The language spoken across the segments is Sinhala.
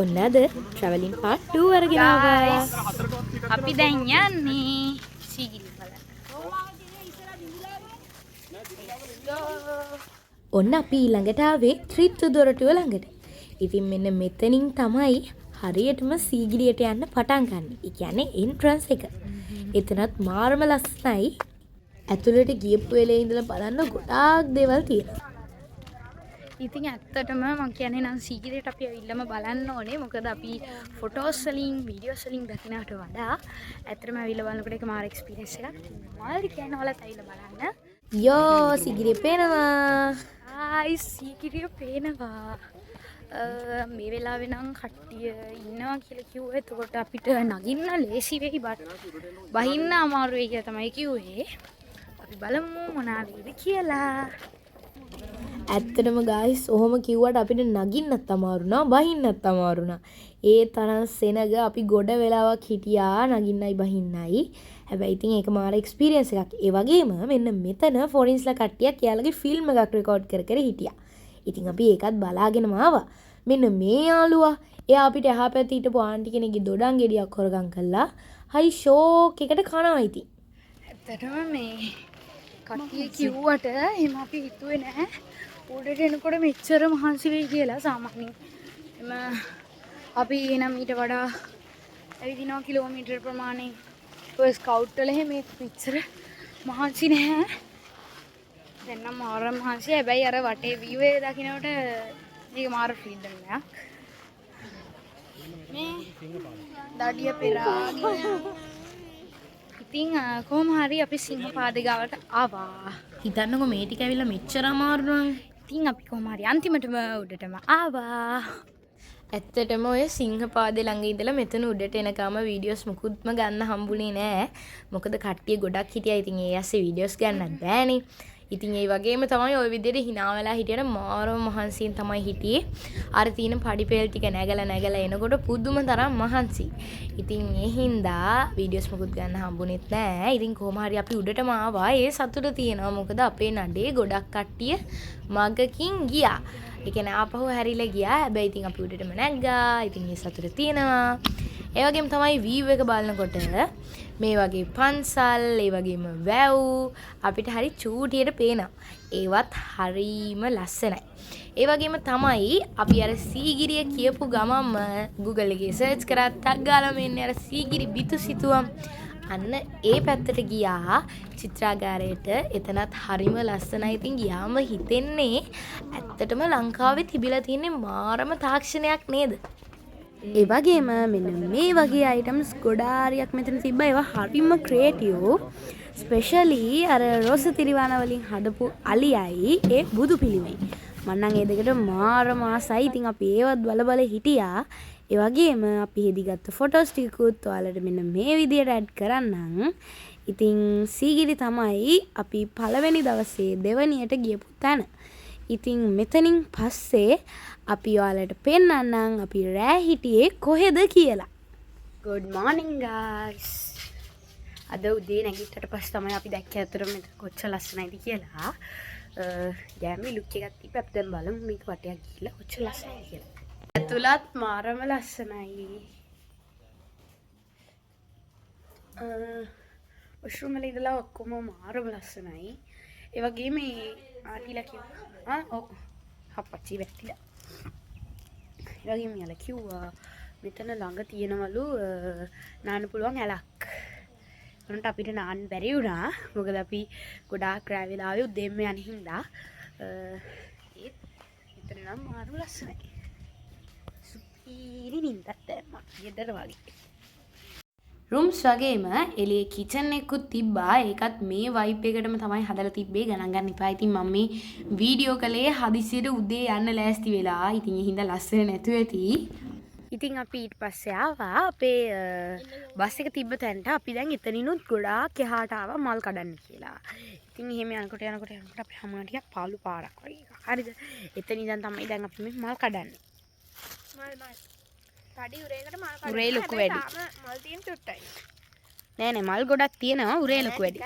ඔන්න අද travelling part 2 අරගෙන ආවා. අපි දැන් යන්නේ සීගිරි බලන්න. ඔන්න අපි ඊළඟට ආවේ ත්‍රිත්තු දොරටුව ළඟට. ඉතින් මෙන්න මෙතනින් තමයි හරියටම සීගිරියට යන්න පටන් ගන්න. ඒ කියන්නේ entrance එක. එතනත් මාරම ලස්සනයි. ඇතුළට ගියපු වෙලේ ඉඳලා බලන්න ගොඩාක් දේවල් තියෙනවා. ඉතින් ඇත්තටම මම කියන්නේ නම් සීගිරියට අපි ඇවිල්ලාම බලන්න ඕනේ. මොකද අපි ෆොටෝස් වලින් වීඩියෝස් වලින් දකිනවට වඩා ඇත්තටම ඇවිල්ලා බලනකොට ඒක මාර එක්ස්පීරියන්ස් එකක්. මොනවද කියනවලත් ඇවිල්ලා බලන්න. යෝ සීගිරිය පේනවා. ආයි සීගිරිය පේනවා. මේ වෙලාවේ නම් කට්ටිය ඉන්නවා කියලා කිව්වා. එතකොට අපිට නගින්න ලේසි වෙයි බහින්න අමාරු වෙයි කියලා තමයි කිව්වේ. අපි බලමු මොනවාද කියලා. ඇත්තටම guys ඔහොම කිව්වට අපිට නගින්නත් අමාරු නා බහින්නත් අමාරු නා. ඒ තරම් සෙනග අපි ගොඩ වෙලාවක් හිටියා නගින්නයි බහින්නයි. හැබැයි ඉතින් ඒක මාර එක්ස්පීරියන්ස් එකක්. ඒ වගේම මෙන්න මෙතන ෆොරින්ස්ලා කට්ටියක් යාළුවගේ ෆිල්ම් එකක් රෙකෝඩ් කර හිටියා. ඉතින් අපි ඒකත් බලාගෙනම ආවා. මෙන්න මේ යාළුවා එයා අපිට එහා පැත්තේ හිටපු ආන්ටි කෙනෙක්ගේ දොඩම් ගෙඩියක් හොරගම් කළා. හරි ෂෝක් එකට කනවා ඉතින්. ඇත්තටම මේ කට්ටිය කිව්වට එහෙම අපි හිතුවේ නැහැ. උඩට එනකොට මෙච්චර මහන්සි වෙයි කියලා සාමාන්‍යයෙන්. එම අපි එනම් ඊට වඩා ඇවිදිනවා කිලෝමීටර් ප්‍රමාණය. ඔය ස්කවුට් වල එහෙම මෙච්චර මහන්සි නැහැ. දැන් නම් මාර මහන්සි. හැබැයි අර වටේ view එක දකින්නකොට ඒක මාර ෆ්‍රීඩම් එකක්. මේ දඩිය පෙරාගෙන ඉතින් කොහොම හරි අපි සිංහපාදේ ගාවට ආවා. හිතන්නකො මේ ටික ඇවිල්ලා මෙච්චර අමාරු නම්. ඉතින් අපි කොහොම හරි අන්තිමටම උඩටම ආවා. ඇත්තටම ඔය සිංහපාදේ ළඟ ඉඳලා මෙතන උඩට එනකම වීඩියෝස් මුකුත්ම ගන්න හම්බුනේ නෑ. මොකද කට්ටිය ගොඩක් හිටියා. ඉතින් ඒ ඇස්සේ වීඩියෝස් ගන්නත් බෑනේ. ඉතින් ඒ වගේම තමයි ওই විදිහට hina වෙලා හිටියට මාරම මහන්සියෙන් තමයි හිටියේ. අර තියෙන පඩිපෙල් ටික නැගලා එනකොට පුදුම තරම් මහන්සි. ඉතින් ඒ හින්දා වීඩියෝස් මුකුත් ගන්න හම්බුනේත් නෑ. ඉතින් කොහොම හරි අපි උඩටම ආවා. ඒ සතුට තියෙනවා. මොකද අපේ නඩේ ගොඩක් කට්ටිය මගකින් ගියා. ඒ කියන්නේ ආපහු හැරිලා ගියා. හැබැයි ඉතින් අපි උඩටම නැග්ගා. ඉතින් මේ සතුට තියෙනවා. ඒ වගේම තමයි view එක බලනකොට මේ වගේ පන්සල්, ඒ වගේම වැව් අපිට හරි චූටියට පේනවා. ඒවත් හරීම ලස්සනයි. ඒ වගේම තමයි අපි අර සීගිරිය කියපු ගමම Google එකේ සර්ච් කරා ටග් ගාලා මෙන්න අර සීගිරි බිතු සිතුවම් අන්න ඒ පැත්තට ගියා චිත්‍රාගාරයට. එතනත් හරිම ලස්සනයි. ඉතින් ගියාම හිතෙන්නේ ඇත්තටම ලංකාවේ තිබිලා තියෙන මාරම තාක්ෂණයක් නේද? ඒ වගේම මෙන්න මේ වගේ අයිටම්ස් ගොඩාරියක් මෙතන තිබ්බා. ඒවා හරිම ක්‍රියේටිව්. ස්පෙෂලි අර රෝස තිරිවාන වලින් හදපු අලියයි ඒ බුදු පිළිමයි. මම නම් ඒ දෙකට මාරම ආසයි. ඉතින් අපි ඒවත් බල හිටියා. ඒ වගේම අපි හෙදිගත්ත ෆොටෝස් ටිකකුත් ඔයාලට මෙන්න මේ විදියට ඇඩ් කරන්නම්. ඉතින් සීගිරි තමයි අපි පළවෙනි දවසේ දෙවනියට ගියපු තැන. ඉතින් මෙතනින් පස්සේ අපි ඔයාලට පෙන්නන්නම් අපි රෑ හිටියේ කොහෙද කියලා. good morning guys. අද උදේ නැගිට්ටට පස්සේ තමයි අපි දැක්කේ අතට මේක කොච්චර ලස්සනයිද කියලා. ගෑමි ලුක් එකක් තිබ්බ. අපි දැන් බලමු මේක වටයක් ගිහලා කොච්චර ලස්සනයිද කියලා. ඇතුළත් මාරම ලස්සනයි. වොෂ්රූම් වල ඉඳලා ඔක්කොම මාරම ලස්සනයි. ඒ වගේම මේ ආටිලා කිව්වා ඔව් හප්පච්චි වැටිලා. ඒ වගේම යාලා කිව්වා මෙතන ළඟ තියෙනවලු නාන්න පුළුවන් ඇලක්. උන්ට අපිට නාන්න බැරි වුණා. මොකද අපි ගොඩාක් රෑ වෙලාවේ උදේම යන හින්දා ඒත් මෙතන නම් මාරු ලස්සනයි. සුපිරි නින්දක් දැම්මා. ගෙදර වගේ. රූම්ස් වගේම එළියේ කිචන් එකකුත් තිබ්බා. ඒකත් මේ වයිබ් එකටම තමයි හදලා තිබ්බේ. ගණන් ගන්න එපා. ඉතින් මම මේ වීඩියෝ කලේ හදිසියට උදේ යන්න ලෑස්ති වෙලා. ඉතින් ඒ හින්දා ලස්සන නැතුව ඇති. ඉතින් අපි ඊට පස්සේ ආවා අපේ බස් එක තිබ්බ තැනට. අපි දැන් එතනිනුත් ගොඩාක් එහාට ආවා මල් කඩන්න කියලා. ඉතින් එහෙම යනකොට අපේ හමුවන ටිකක් පාළු පාරක් වගේ එකක්. හරිද? එතන ඉඳන් තමයි දැන් අපි මේ මල් කඩන්නේ. මල් පඩි උරේකට මල් කඩන්න. උරේ ලොකු වැඩි. මල් තියෙන චුට්ටයි. නෑ මල් ගොඩක් තියෙනවා. උරේ ලොකු වැඩි.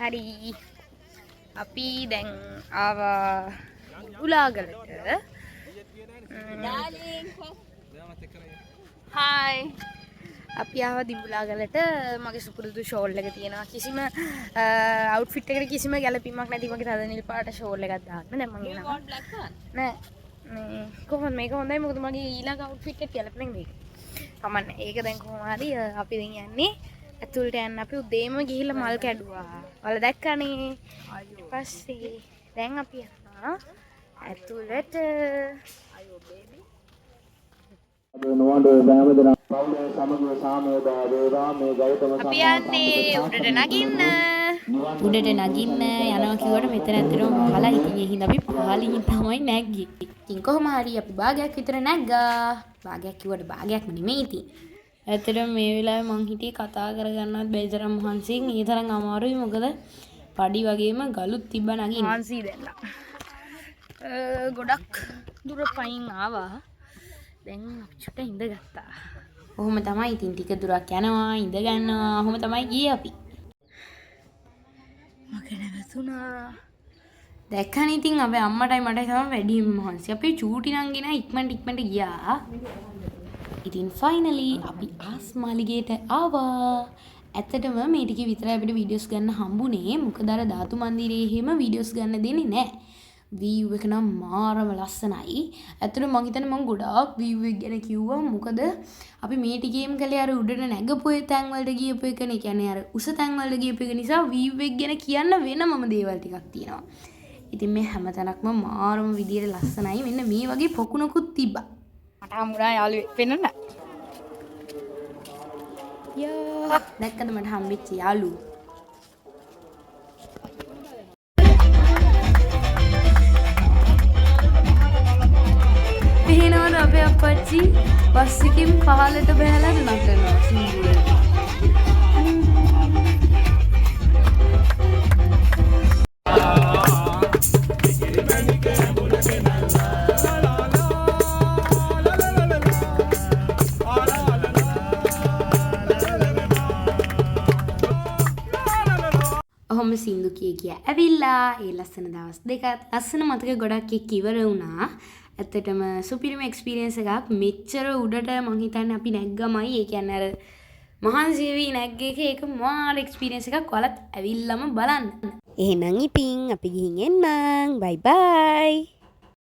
හරි. අපි දැන් ආවා උලාගලට. හායි. අපි ආව දිඹුලාගලට. මගේ සුපුරුදු ෂෝල් එක තියෙනවා. කිසිම අවුට්ෆිට් එකට කිසිම ගැළපීමක් නැති මගේ තද නිල් පාට ෂෝල් එකක් දාන්න. දැන් මම එනවා. නෑ. මේ කොහොමද මේක හොඳයි මොකද මගේ ඊළඟ අවුට්ෆිට් එක ගැළපෙන්නේ මේක. කමන්නේ. ඒක දැන් කොහොම හරි අපි දැන් යන්නේ ඇතුළට යන්න. අපි උදේම ගිහිල්ලා මල් කැඩුවා. ඔයාලා දැක්කනේ. ඊට පස්සේ දැන් අපි යනවා ඇතුළට. අපි යන්නේ උඩට නගින්න. උඩට නගින්න යනවා කිව්වට මෙතන ඇත්තටම පහළයි. ඉතින් ඒ හින්දා අපි පහළින් තමයි නැග්ගේ. ඉතින් කොහොම හරි අපි භාගයක් විතර නැග්ගා. භාගයක් කිව්වට භාගයක්ම නෙමෙයි ඉතින්. ඇත්තටම මේ වෙලාවේ මං හිටියේ කතා කරගන්නත් බැරි තරම් මහන්සියෙන්. ඒ තරම් අමාරුයි මොකද පඩි වගේම ගලුත් තිබ්බා නගින්න. මහන්සි දෙන්න. ගොඩක් දුර පයින් ආවා. දැන් අපි චුට්ට ඉඳගත්තා. ඔහොම තමයි ඉතින් ටික දුරක් යනවා ඉඳ ගන්නවා. ඔහොම තමයි ගියේ අපි. මගේ නැවතුණා. දැක්කනේ ඉතින් අපේ අම්මටයි මටයි තමයි වැඩිම මහන්සි. අපි චූටි නංගින ඉක්මනට ගියා. ඉතින් ෆයිනලි අපි ආස්මාලිගේට ආවා. ඇත්තටම මේ ටික විතරයි අපිට වීඩියෝස් ගන්න හම්බුනේ. මොකද අර ධාතු මන්දිරයේ එහෙම වීඩියෝස් ගන්න දෙන්නේ නැහැ. view එක නම් මාරම ලස්සනයි. ඇත්තටම මං හිතන්නේ මං ගොඩාක් view එක ගැන කිව්වා. මොකද අපි මේ ටිකේම කළේ අර උඩට නැගපු තැන් වලට ගියපු එකනේ. කියන්නේ අර උස තැන් වලට ගියපු එක නිසා view එක ගැන කියන්න වෙනමම දේවල් ටිකක් තියෙනවා. ඉතින් මේ හැම තැනක්ම මාරම විදියට ලස්සනයි. මෙන්න මේ වගේ පොකුණකුත් තිබ්බා. මට හම්බුණා යාළුවෙක් පෙන්නන්න. යා දැක්කද මට හම්බෙච්ච යාළුවෝ. පේනවද අපේ අප්පච්චි බස් එකකින් පහළට බහැලා නටනවා සිංදුවට. ඔහොම සින්දු කිය ඇවිල්ලා ඒ ලස්සන දවස් දෙකත් ලස්සන මතක ගොඩක් එක්ක ඉවර වුණා. ඇත්තටම සුපිරිම එක්ස්පීරියන්ස් එකක්. මෙච්චර උඩට මං හිතන්නේ අපි නැග්ගමයි. ඒ කියන්නේ අර මහන්සි වෙවි නැග්ග එක ඒක මාර එක්ස්පීරියන්ස් එකක්. ඔයාලත් ඇවිල්ලාම බලන්න. එහෙනම් ඉතින් අපි ගිහින් එන්නම්. බයි බයි.